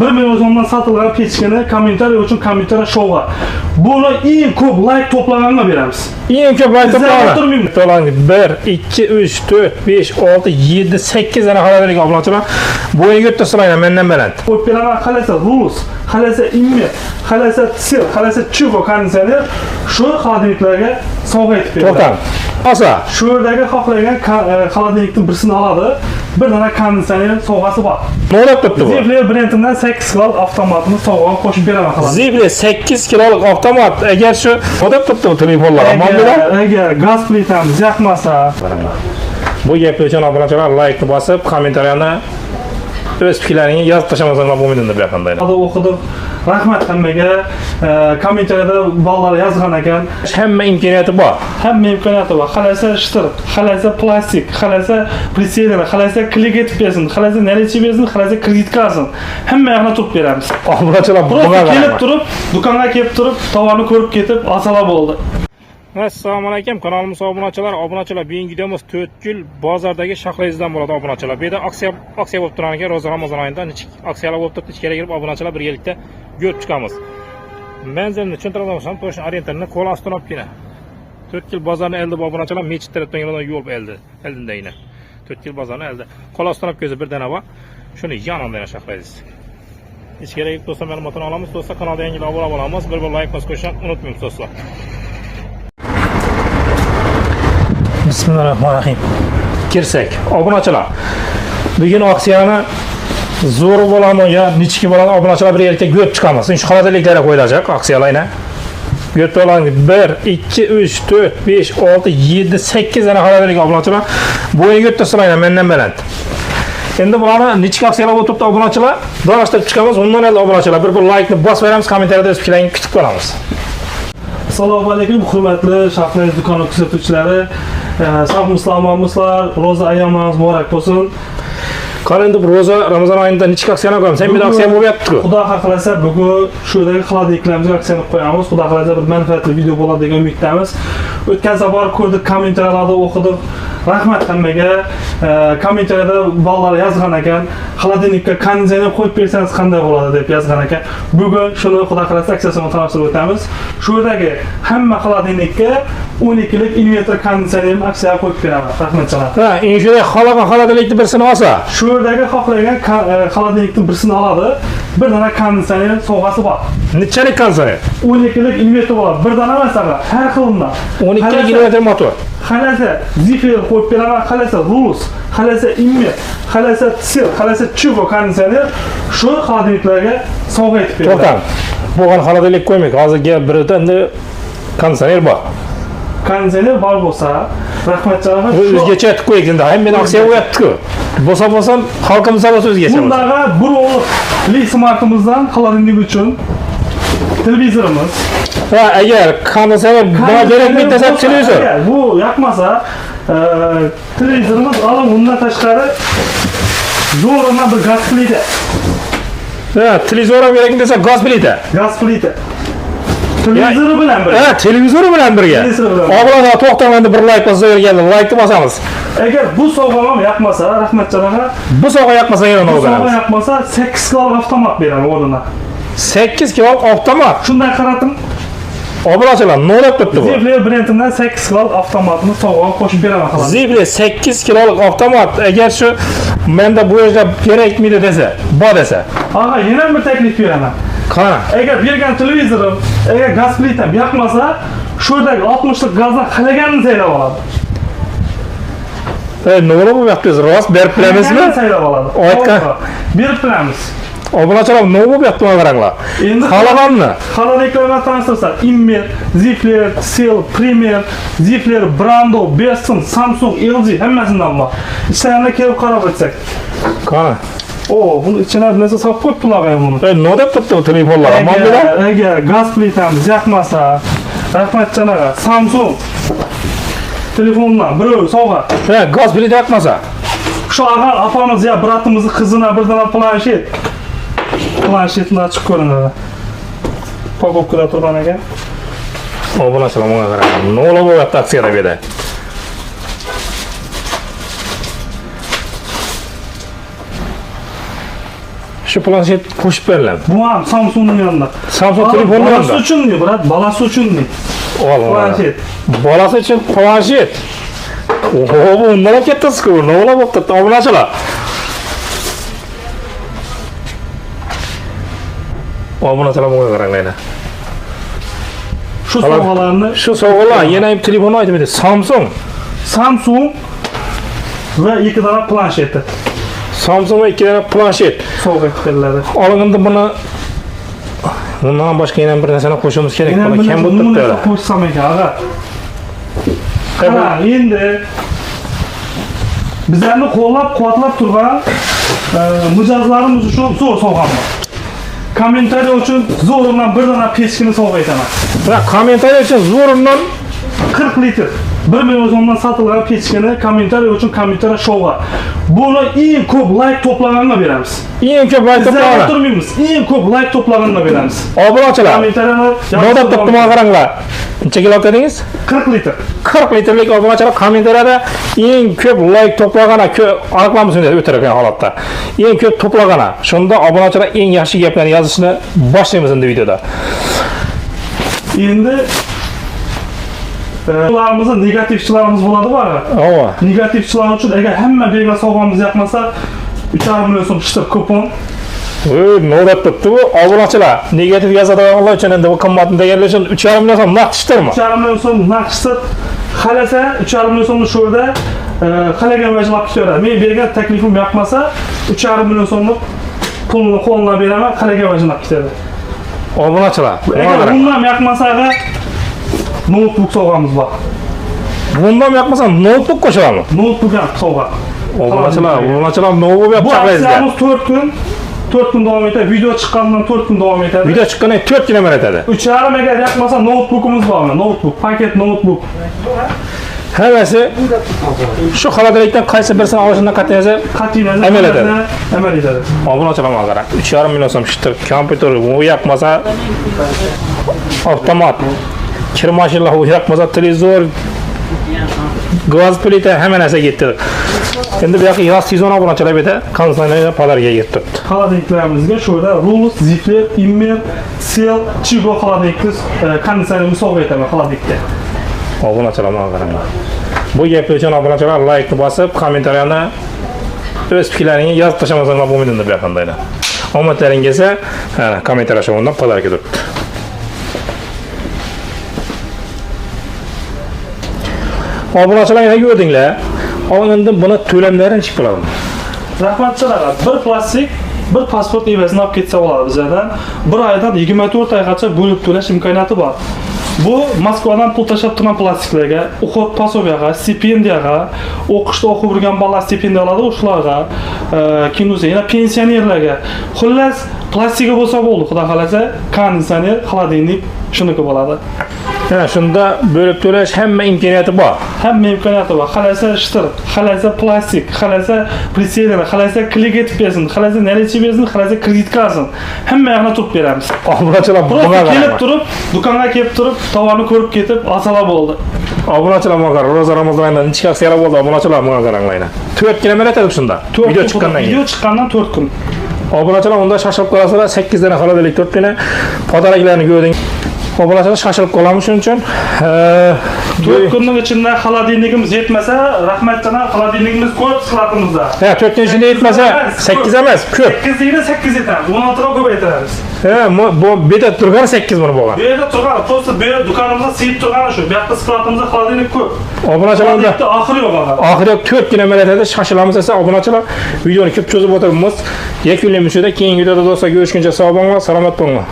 1 million so'mdan sotilgan pechkani kommentariy uchun kommentariy shovg'a. Buni eng ko'p like to'plaganga beramiz. Eng ko'p like to'plagan. 1 2 3 4 5 6 7 8 dana xonadagi obunachilar bo'yiga o'ttirsalar mendan baland. Qo'yib beraman, qalasa Rulus, qalasa Imme, qalasa Sil, qalasa Chugo konditsioner shu xodimlarga sovg'a etib beradi. To'xtam. Asa, shu yerdagi xohlagan xolodilnikning birisini oladi. Bir dana konditsioner sovg'asi bor. Nima turibdi bu? Zipler brendidan 8 kiloluk avtomatini sovg'a qo'shib beraman xolos. Zipler 8 kiloluk avtomat. Agar shu odam turibdi bu telefonlar, agar gaz plitamiz yoqmasa, bu gapni uchun obunachilar like bosib, kommentariyani o'z fikrlaringizni yozib tashlamasanglar bo'lmaydi deb yaqinda. Hozir o'qidim. Rahmat hammaga. Kommentariyada bolalar yozgan ekan. Hamma imkoniyati bor. Hamma imkoniyati bor. Xalasa shtir, xalasa plastik, xalasa presedani, xalasa klik etib bersin, xalasa narichi bersin, xalasa kreditka olsin. Hamma yoqni turib beramiz. Obunachilar bunga kelib turib, do'konga kelib turib, tovarni ko'rib ketib, olsalar bo'ldi. Assalomu alaykum, kanalimiz obunachilar. Bugungi videomiz 4 yil bozordagi shaxlayizdan bo'ladi obunachilar. Bu yerda aksiya bo'lib turgan ekan, Ro'za Ramazon oyida aksiyalar bo'lib turibdi. Ichkariga kirib obunachilar birgalikda ko'rib chiqamiz. Manzilni tushuntiradigan bo'lsam, to'shni orientarini qo'l ostida olibgina. 4 yil bozorni eldi obunachilar, mechit tarafdan yo'l eldi. Eldindagina. 4 yil bozorni eldi. Qo'l ostida olib ko'zi bir dana bor. Shuni yonimdan shaxlaysiz. Ichkariga kirib do'stlar ma'lumotini olamiz. Do'stlar kanalga yangi obuna bo'lamiz. Bir like bosishni unutmaymiz do'stlar. Bismillahirrahmanirrahim. Kirsak, obunachilar. Bugun aksiyani zo'r bo'lami yo nechki bo'ladi obunachilar birgalikda ko'rib chiqamiz. Shu xonadonliklarga qo'yilajak aksiyalarni. Ko'rib oling 1 2 3 4 5 6 7 8 dana xonadonlik obunachilar bo'yiga o'ttirsalar mendan baland. Endi bularni nechki aksiyalar o'tibdi obunachilar? Do'stlashtirib chiqamiz. Undan oldin obunachilar bir like ni bosib beramiz, kommentariyada o'z fikrlaringizni kutib qolamiz. Assalomu alaykum, hurmatli shaxlayiz do'koni kuzatuvchilari. Sog'mi-salomatmisizlar? Ro'za ayyomingiz muborak bo'lsin. Qani endi Ro'za Ramazon oyida nechta aksiya qo'yamiz? Sen bir aksiya bo'lyapti-ku. Xudo xohlasa bugun shu yerdagi xolodilniklarimizni aksiyani qo'yamiz. Xudo xohlasa bir manfaatli video bo'ladi degan umiddamiz. O'tgan safar ko'rdik, kommentariyalarda o'qidik. Rahmat hammaga. Kommentariyada bolalar yozgan ekan, xolodilnikka konditsioner qo'yib bersangiz qanday bo'ladi deb yozgan ekan. Bugun shuni Xudo xohlasa aksiyasini tanishtirib o'tamiz. Shu yerdagi hamma xolodilnikka 12 lik inverter konditsionerni aksiyaga qo'yib beraman. Rahmatjon. Ha, shunday xohlagan xolodilnikni birsini olsa, shu yerdagi xohlagan xolodilnikning birisini oladi. Bir dana konditsioner sovg'asi bor. Nechalik konditsioner? 12 lik inverter bor. Bir dana emas, har xildan. 12 lik inverter motor. Xalasa Zipler qo'yib beraman, xalasa Rulus, xalasa Imme, xalasa Sil, xalasa Chugo konditsioner shu xodimlarga sovg'a etib beradi. To'xtam. Bo'lgan xolodilnik qo'ymaylik. Hozirgi birida endi konditsioner bor. Konditsioner bor bo'lsa, rahmatjon. O'zgacha aytib qo'ying endi. Hamma aksiya bo'lyapti-ku. Bo'lsa xalqimiz bo'lsa o'zgacha. Bundaga bir o'g'li smartimizdan xolodilnik uchun televizorimiz. Ha, agar konditsioner kerakmi desa televizor. Bu yoqmasa, televizorimiz olib undan tashqari zo'rona bir gaz plita. Ha, televizor ham kerakmi desa gaz plita. Gaz plita. Televizori bilan birga. Ha, televizori bilan birga. Obunalar to'xtamanda bir like bosib berganlar, like bosamiz. Agar bu sovg'a ham yoqmasa, rahmatjon aka. Bu sovg'a yoqmasa yana nima bo'ladi? Sovg'a yoqmasa 8 kiloluk avtomat beraman o'rnina. 8 kiloluk avtomat. Shunday qaratim. Obunachilar, nima turibdi bu? Zipler brendidan 8 kiloluk avtomatni sovg'a qo'shib beraman xolos. Zipler 8 kiloluk avtomat. Agar shu menda bu yerda kerakmidi desa, bor desa. Aha, yana bir taklif beraman. Qana? Agar bergan televizorim, agar gaz plitam yoqmasa, shu yerdagi 60 lik gazdan xalaganini saylab oladi. Nima bo'lyapti o'zi? Rost berib bilamizmi? Saylab oladi. Aytgan. Berib bilamiz. Obunachilar, nima bo'lyapti mana qaranglar. Endi xalaganmi? Xolodilniklarni tanishtirsak, Imme, Zipler, Sil, Premier, Zipler, Brando, Besson, Samsung, LG hammasidan bor. Ichlarga kelib qarab o'tsak. Qani? Buni ichine narsa solib qo'yibdilar buni. Nima deb turibdi bu telefonlar? Amonmilar? Agar gaz plitamiz yoqmasa, rahmatjon aka, Samsung telefondan birov sovg'a. Ha, gaz plita yoqmasa. Shu agar apamiz yo bratimizni qizini birdan planshetni ochib ko'rinadi. Pokopkada turgan ekan. Obunachilar, menga qarang. Nima bo'lyapti aksiyada bu yerda? Shu planshet qo'shib beriladi. Bu ham Samsungning yanında. Samsung telefonning Balası yanında. uchun ne brat? Balası uchun ne? Planshet. Bolasi uchun planshet. Oho, bu undan ham kattasi-ku. Nima bo'lib turibdi? Obunachilar. Obunachilar bunga qaranglar. Şu sovg'alarni Shu sovg'alar yana ham telefonni aytib berdi. Samsung ve 2 tane planşeti Samsung va 2 dona planshet. sovg'a etib beriladi. Olganda bundan boshqa yana bir narsani qo'shishimiz kerak. Yana Buni kam bo'lib turibdi. qo'shsam ekan, ag'a. Qara, endi bizlarni qo'llab-quvvatlab turgan mijozlarimiz uchun zo'r sovg'am bor. Kommentariy uchun zo'rimdan bir dona pechkini sovg'a etaman. Va kommentariy uchun zo'rimdan 40 litr 1 million so'mdan sotilgan pechkini kommentariy uchun kommentariy sovg'a. Buni eng ko'p like to'plaganga beramiz. eng ko'p like Bizlar to'plagan. turmaymiz. Eng ko'p like to'plaganga beramiz. Obunachilar. Kommentariyani Nodab toptimga qaranglar. Necha kilo dedingiz? 40 litr. 40 litrlik obunachilar kommentariyada eng ko'p like to'plagani, aniqlamiz endi o'tirgan holatda. Eng ko'p to'plagani. Shunda obunachilar eng yaxshi gaplarni yozishni boshlaymiz endi videoda. Endi ularımızda negativchilarimiz bo'ladi bari. Ova. Negativchilar uchun agar hamma bega sovg'amiz yoqmasa 3,5 million so'm ishtir kupon. Nodab topdi bu obunachilar. Negativ yozadiganlar uchun endi bu qimmatni deganlar uchun 3,5 million so'm naqd ishtirmi? 3,5 million so'm naqd ishtir. Xalasa 3,5 million so'mni shu yerda xalagan vajlab ketaveradi. Men bergan taklifim yoqmasa 3,5 million so'mni pulni qo'ldan beraman, xalagan vajlab ketadi. Obunachilar. Agar bundan yoqmasa notebook sovg'amiz bor. Bundan yoqmasa notebook qo'shamiz. Notebook ham sovg'a. Obunachilar notebook Bu chaqiraysiz. aksiyamiz 4 kun davom etadi. Video chiqqanidan 4 kun davom etadi. Video chiqqandan 4 kun etadi. 3,5 agar yoqmasa notebookimiz bormi? Notebook, paket notebook. Hammasi shu xonadalikdan qaysi birisini olishdan qat'iy nazar Qat'iy nazar amal etadi. Amal etadi. Obunachilarga qarang. 3,5 million so'm ishtir kompyuter bu yoqmasa avtomat kir mashinalar bu yoqmasa televizor gaz plita hamma narsa ketdi. Endi bu yoqqa yoz sezon obunachilar beta kondisionerga palarga ketdi. Xolodilniklarimizga shu yerda Rulus, Zipler, Immer, Sel, Chigo xolodilnik konditsionerni sovg'a etaman xolodilnikka. Obunachilarga qarang. Bu gaplar uchun obunachilar like bosib, kommentariyani o'z fikrlaringizni yozib tashlamasanglar bo'lmaydi deb yaqindaylar. Omadlaringiz esa kommentariy shundan palarga turibdi. Obunachilar yana ko'rdinglar. Oldindan buni to'lamlarini ichib qoladi. Rahmatchilar, bir plastik bir pasport evaziga olib ketsa bo'ladi bizlardan. Bir oydan 24 oygacha bo'lib to'lash imkoniyati bor. Bu Moskvadan pul tashlab turgan plastiklarga, o'qib pasoviyaga, stipendiyaga, o'qishda o'qib yurgan bolalar stipendiya oladi, o'shalarga, kimsa yana pensionerlarga. Xullas, plastika bo'lsa bo'ldi, xudo xolasa, konditsioner, xolodilnik shuniki bo'ladi. Shunda bo'lib to'lash hamma imkoniyati bor. Hamma imkoniyati bor. Xalasa ishtir, xalasa plastik, xalasa presedani, xalasa klik etib bersin, xalasa narichi bersin, xalasa kreditka olsin. Hamma yoqni turib beramiz. Obunachilar bunga kelib turib, do'konga kelib turib, tovarni ko'rib ketib, olsalar bo'ldi. Obunachilar bunga Ro'za Ramazon oyidan necha aksiyalar bo'ldi, obunachilar bunga qaranglar. 4 kun etadi shunda. Video chiqqandan keyin. Video chiqqandan 4 kun. Obunachilar unda shoshilib qolasizlar, 8 dana xolodilnik 4 dana podaraklarni ko'rding. Obunachilar shoshilib qolamiz shuning uchun 4 kunning ichida xolodilnikimiz yetmasa, rahmatjana xolodilnikimiz ko'p silatimizda. 4 kun ichida yetmasa 8 emas, ko'p. 8 deydi 8 yetamiz. 16 ga ko'paytiramiz. Bu beta turgan 8 buni bo'lgan. Bu yerda turgan, prosta bu yerda do'konimizda siyib turgani shu. Bu yoqda silatimizda xolodilnik ko'p. Obunachilar unda oxiri yo'q og'a. Oxiri 4 kun amaliyotida shoshilamiz esa obunachilar videoni ko'p cho'zib o'tiribmiz. Yakunlaymiz shunda keyingi videoda do'stlar ko'rishguncha sog' bo'linglar, salomat bo'linglar.